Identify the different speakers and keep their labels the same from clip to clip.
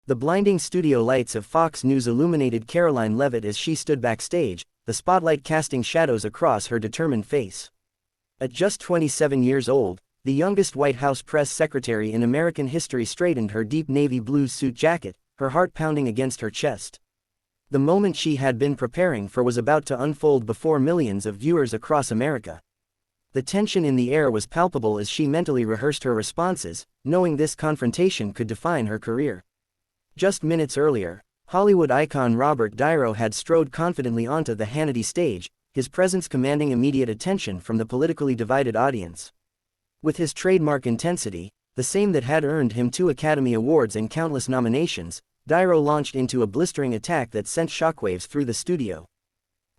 Speaker 1: The blinding studio lights of Fox News illuminated Karoline Leavitt as she stood backstage, the spotlight casting shadows across her determined face. At just 27 years old, the youngest White House press secretary in American history straightened her deep navy blue suit jacket, her heart pounding against her chest. The moment she had been preparing for was about to unfold before millions of viewers across America. The tension in the air was palpable as she mentally rehearsed her responses, knowing this confrontation could define her career. Just minutes earlier, Hollywood icon Robert Dairo had strode confidently onto the Hannity stage, his presence commanding immediate attention from the politically divided audience. With his trademark intensity, the same that had earned him 2 Academy Awards and countless nominations, Dairo launched into a blistering attack that sent shockwaves through the studio.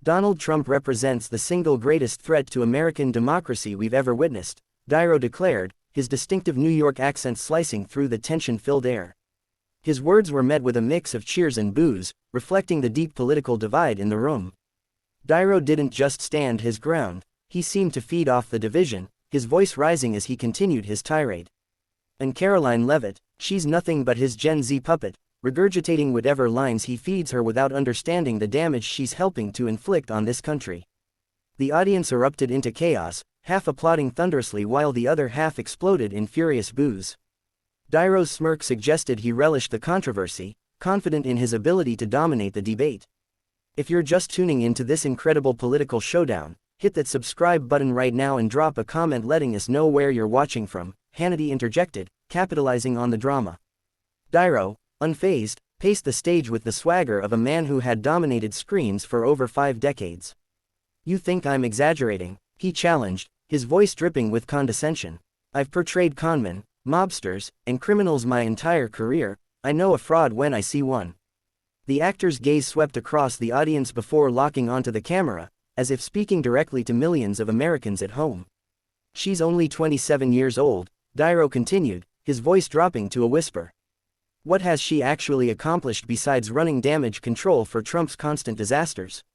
Speaker 1: "Donald Trump represents the single greatest threat to American democracy we've ever witnessed," Dairo declared, his distinctive New York accent slicing through the tension-filled air. His words were met with a mix of cheers and boos, reflecting the deep political divide in the room. Dairo didn't just stand his ground, he seemed to feed off the division, his voice rising as he continued his tirade. And Karoline Leavitt, she's nothing but his Gen Z puppet, regurgitating whatever lines he feeds her without understanding the damage she's helping to inflict on this country. The audience erupted into chaos, half applauding thunderously while the other half exploded in furious boos. Dairo's smirk suggested he relished the controversy, confident in his ability to dominate the debate. If you're just tuning into this incredible political showdown, hit that subscribe button right now and drop a comment letting us know where you're watching from, Hannity interjected, capitalizing on the drama. Dairo, unfazed, paced the stage with the swagger of a man who had dominated screens for over 5 decades. "You think I'm exaggerating?" he challenged, his voice dripping with condescension. "I've portrayed conmen, mobsters, and criminals my entire career. I know a fraud when I see one." The actor's gaze swept across the audience before locking onto the camera, as if speaking directly to millions of Americans at home. "She's only 27 years old," Dairo continued, his voice dropping to a whisper. "What has she actually accomplished besides running damage control for Trump's constant disasters?"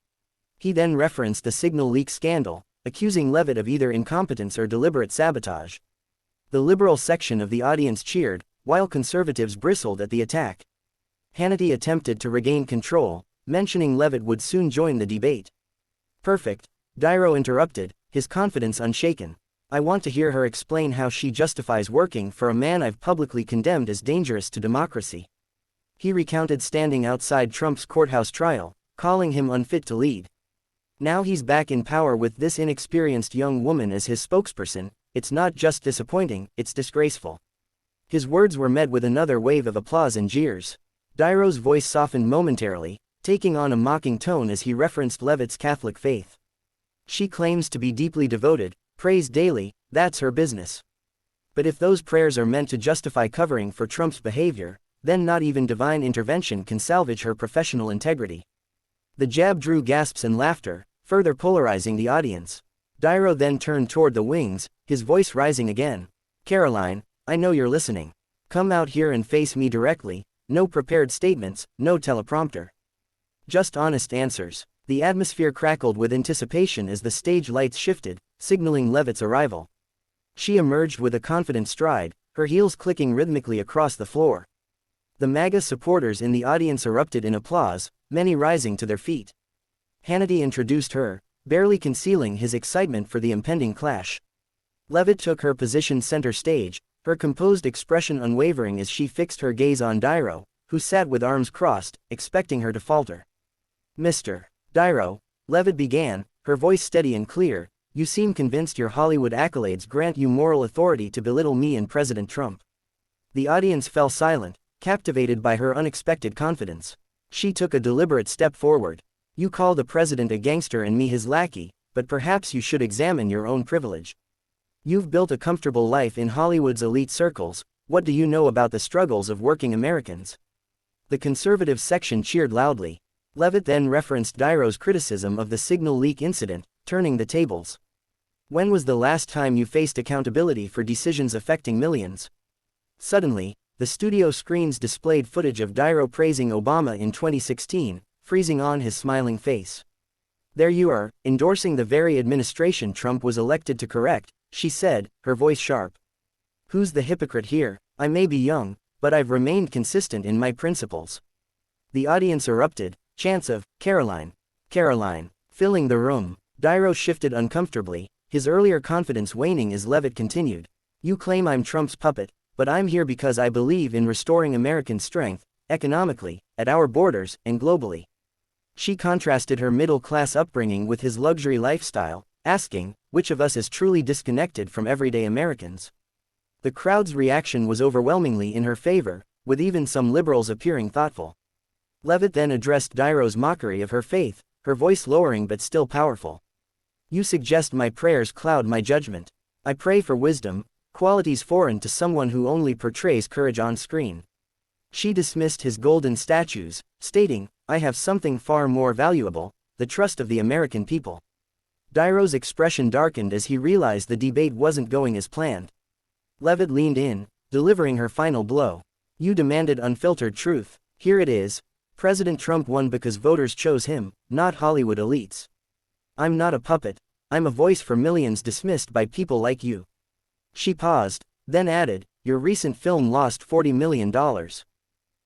Speaker 1: He then referenced the signal leak scandal, accusing Levit of either incompetence or deliberate sabotage. The liberal section of the audience cheered, while conservatives bristled at the attack. Hannity attempted to regain control, mentioning Levit would soon join the debate. "Perfect," Dairo interrupted, his confidence unshaken. "I want to hear her explain how she justifies working for a man I've publicly condemned as dangerous to democracy." He recounted standing outside Trump's courthouse trial, calling him unfit to lead. Now he's back in power with this inexperienced young woman as his spokesperson. "It's not just disappointing, it's disgraceful." His words were met with another wave of applause and jeers. Dairo's voice softened momentarily, taking on a mocking tone as he referenced Levit's Catholic faith. "She claims to be deeply devoted, prays daily, that's her business. But if those prayers are meant to justify covering for Trump's behavior, then not even divine intervention can salvage her professional integrity." The jab drew gasps and laughter, further polarizing the audience. Dairo then turned toward the wings, his voice rising again. "Karoline, I know you're listening. Come out here and face me directly, no prepared statements, no teleprompter. Just honest answers." The atmosphere crackled with anticipation as the stage lights shifted, signaling Levit's arrival. She emerged with a confident stride, her heels clicking rhythmically across the floor. The MAGA supporters in the audience erupted in applause, many rising to their feet. Hannity introduced her, barely concealing his excitement for the impending clash. Levit took her position center stage, her composed expression unwavering as she fixed her gaze on Dairo, who sat with arms crossed, expecting her to falter. "Mr. Dairo," Levit began, her voice steady and clear, "you seem convinced your Hollywood accolades grant you moral authority to belittle me and President Trump." The audience fell silent, captivated by her unexpected confidence. She took a deliberate step forward. "You call the president a gangster and me his lackey, but perhaps you should examine your own privilege. You've built a comfortable life in Hollywood's elite circles. What do you know about the struggles of working Americans?" The conservative section cheered loudly. Levit then referenced Dairo's criticism of the signal leak incident, turning the tables. "When was the last time you faced accountability for decisions affecting millions?" Suddenly, the studio screens displayed footage of Dairo praising Obama in 2016, freezing on his smiling face. "There you are, endorsing the very administration Trump was elected to correct," she said, her voice sharp. "Who's the hypocrite here? I may be young, but I've remained consistent in my principles. The audience erupted, chants of, Karoline, Karoline, filling the room. Dairo shifted uncomfortably, his earlier confidence waning as Levit continued. You claim I'm Trump's puppet, but I'm here because I believe in restoring American strength, economically, at our borders, and globally. She contrasted her middle-class upbringing with his luxury lifestyle, asking, which of us is truly disconnected from everyday Americans? The crowd's reaction was overwhelmingly in her favor, with even some liberals appearing thoughtful. Levit then addressed Dairo's mockery of her faith, her voice lowering but still powerful. You suggest my prayers cloud my judgment. I pray for wisdom, qualities foreign to someone who only portrays courage on screen. She dismissed his golden statues, stating, I have something far more valuable, the trust of the American people. Dairo's expression darkened as he realized the debate wasn't going as planned. Levit leaned in, delivering her final blow. You demanded unfiltered truth. Here it is. President Trump won because voters chose him, not Hollywood elites. I'm not a puppet. I'm a voice for millions dismissed by people like you. She paused, then added, your recent film lost $40 million.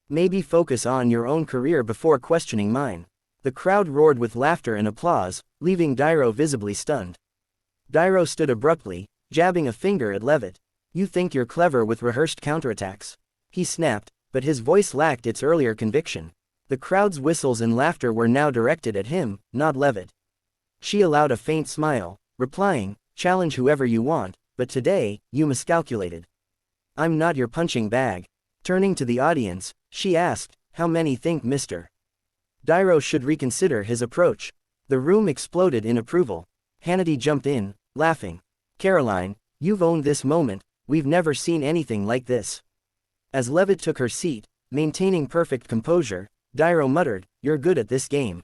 Speaker 1: Maybe focus on your own career before questioning mine. The crowd roared with laughter and applause, leaving Dairo visibly stunned. Dairo stood abruptly, jabbing a finger at Levit. You think you're clever with rehearsed counterattacks. He snapped, but his voice lacked its earlier conviction. The crowd's whistles and laughter were now directed at him, not Levit. She allowed a faint smile, replying, challenge whoever you want, but today, you miscalculated. I'm not your punching bag. Turning to the audience, she asked, how many think Mr. Dairo should reconsider his approach? The room exploded in approval. Hannity jumped in, laughing. Karoline, you've owned this moment, we've never seen anything like this. As Levit took her seat, maintaining perfect composure, Dairo muttered, you're good at this game.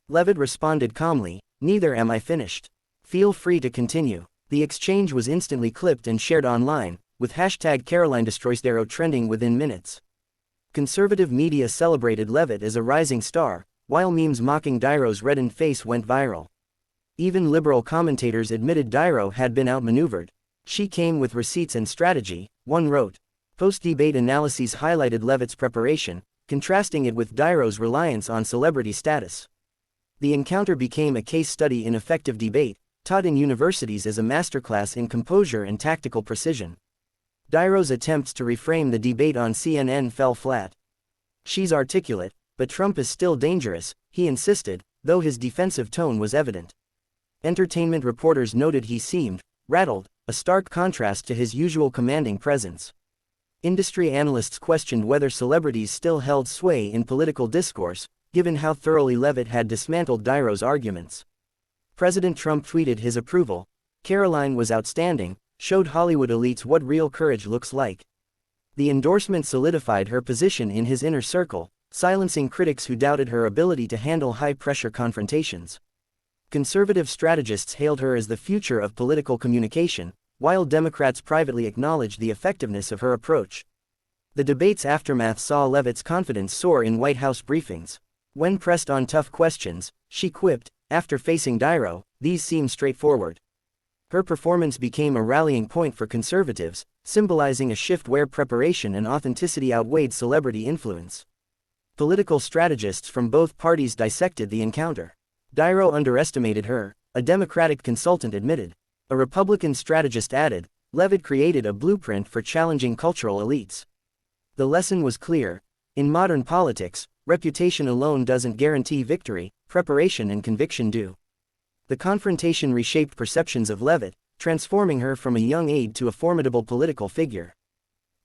Speaker 1: Levit responded calmly, neither am I finished. Feel free to continue. The exchange was instantly clipped and shared online, with hashtag #CarolineDestroysDairo trending within minutes. Conservative media celebrated Levit as a rising star, while memes mocking Dairo's reddened face went viral. Even liberal commentators admitted Dairo had been outmaneuvered. She came with receipts and strategy, one wrote. Post-debate analyses highlighted Levit's preparation, contrasting it with Dairo's reliance on celebrity status. The encounter became a case study in effective debate, taught in universities as a masterclass in composure and tactical precision. Dairo's attempts to reframe the debate on CNN fell flat. She's articulate, but Trump is still dangerous, he insisted, though his defensive tone was evident. Entertainment reporters noted he seemed rattled, a stark contrast to his usual commanding presence. Industry analysts questioned whether celebrities still held sway in political discourse, given how thoroughly Levit had dismantled Dairo's arguments. President Trump tweeted his approval. Karoline was outstanding, showed Hollywood elites what real courage looks like. The endorsement solidified her position in his inner circle, silencing critics who doubted her ability to handle high-pressure confrontations. Conservative strategists hailed her as the future of political communication, while Democrats privately acknowledged the effectiveness of her approach. The debate's aftermath saw Levit's confidence soar in White House briefings. When pressed on tough questions, she quipped, after facing Dairo, these seem straightforward. Her performance became a rallying point for conservatives, symbolizing a shift where preparation and authenticity outweighed celebrity influence. Political strategists from both parties dissected the encounter. Dairo underestimated her, a Democratic consultant admitted. A Republican strategist added, Levit created a blueprint for challenging cultural elites. The lesson was clear. In modern politics, reputation alone doesn't guarantee victory, preparation and conviction do. The confrontation reshaped perceptions of Levit, transforming her from a young aide to a formidable political figure.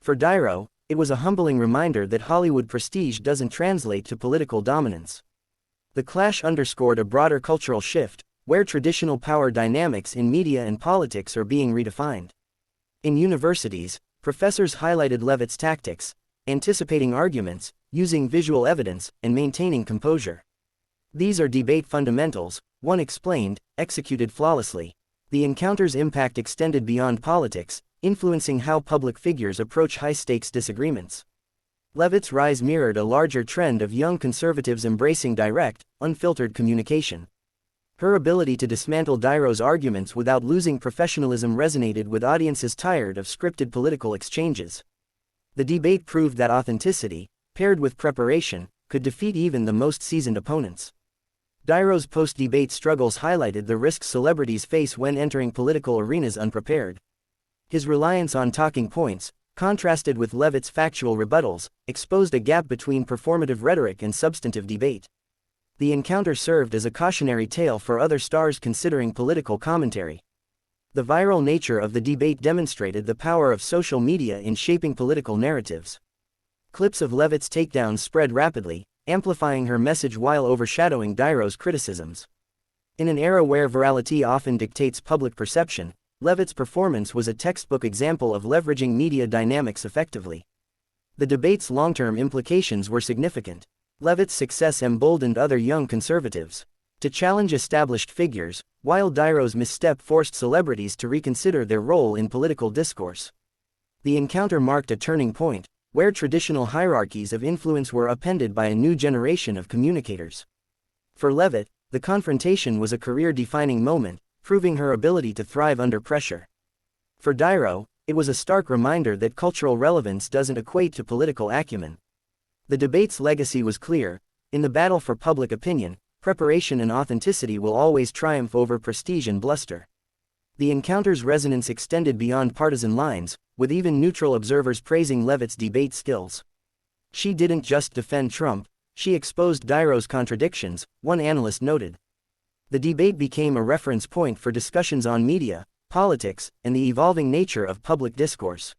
Speaker 1: For Dairo, it was a humbling reminder that Hollywood prestige doesn't translate to political dominance. The clash underscored a broader cultural shift, where traditional power dynamics in media and politics are being redefined. In universities, professors highlighted Levit's tactics, anticipating arguments, using visual evidence, and maintaining composure. These are debate fundamentals, one explained, executed flawlessly. The encounter's impact extended beyond politics, influencing how public figures approach high-stakes disagreements. Levit's rise mirrored a larger trend of young conservatives embracing direct, unfiltered communication. Her ability to dismantle Dairo's arguments without losing professionalism resonated with audiences tired of scripted political exchanges. The debate proved that authenticity, paired with preparation, could defeat even the most seasoned opponents. Dairo's post-debate struggles highlighted the risks celebrities face when entering political arenas unprepared. His reliance on talking points, contrasted with Levitt's factual rebuttals, exposed a gap between performative rhetoric and substantive debate. The encounter served as a cautionary tale for other stars considering political commentary. The viral nature of the debate demonstrated the power of social media in shaping political narratives. Clips of Levitt's takedowns spread rapidly, amplifying her message while overshadowing Dairo's criticisms. In an era where virality often dictates public perception, Levitt's performance was a textbook example of leveraging media dynamics effectively. The debate's long-term implications were significant. Levitt's success emboldened other young conservatives to challenge established figures, while Dairo's misstep forced celebrities to reconsider their role in political discourse. The encounter marked a turning point, where traditional hierarchies of influence were upended by a new generation of communicators. For Levitt, the confrontation was a career-defining moment, proving her ability to thrive under pressure. For Dairo, it was a stark reminder that cultural relevance doesn't equate to political acumen. The debate's legacy was clear: in the battle for public opinion, preparation and authenticity will always triumph over prestige and bluster. The encounter's resonance extended beyond partisan lines, with even neutral observers praising Levitt's debate skills. She didn't just defend Trump, she exposed Dairo's contradictions, one analyst noted. The debate became a reference point for discussions on media, politics, and the evolving nature of public discourse.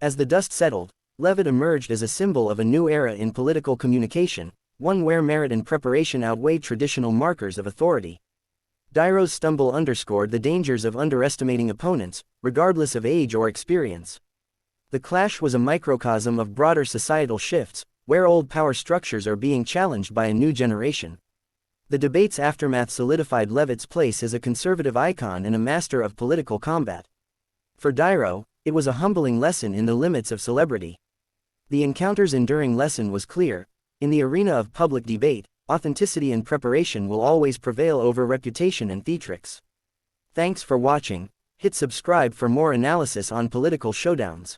Speaker 1: As the dust settled, Levitt emerged as a symbol of a new era in political communication, one where merit and preparation outweighed traditional markers of authority. Dairo's stumble underscored the dangers of underestimating opponents, regardless of age or experience. The clash was a microcosm of broader societal shifts, where old power structures are being challenged by a new generation. The debate's aftermath solidified Levitt's place as a conservative icon and a master of political combat. For Dairo, it was a humbling lesson in the limits of celebrity. The encounter's enduring lesson was clear: in the arena of public debate, authenticity and preparation will always prevail over reputation and theatrics. Thanks for watching. Hit subscribe for more analysis on political showdowns.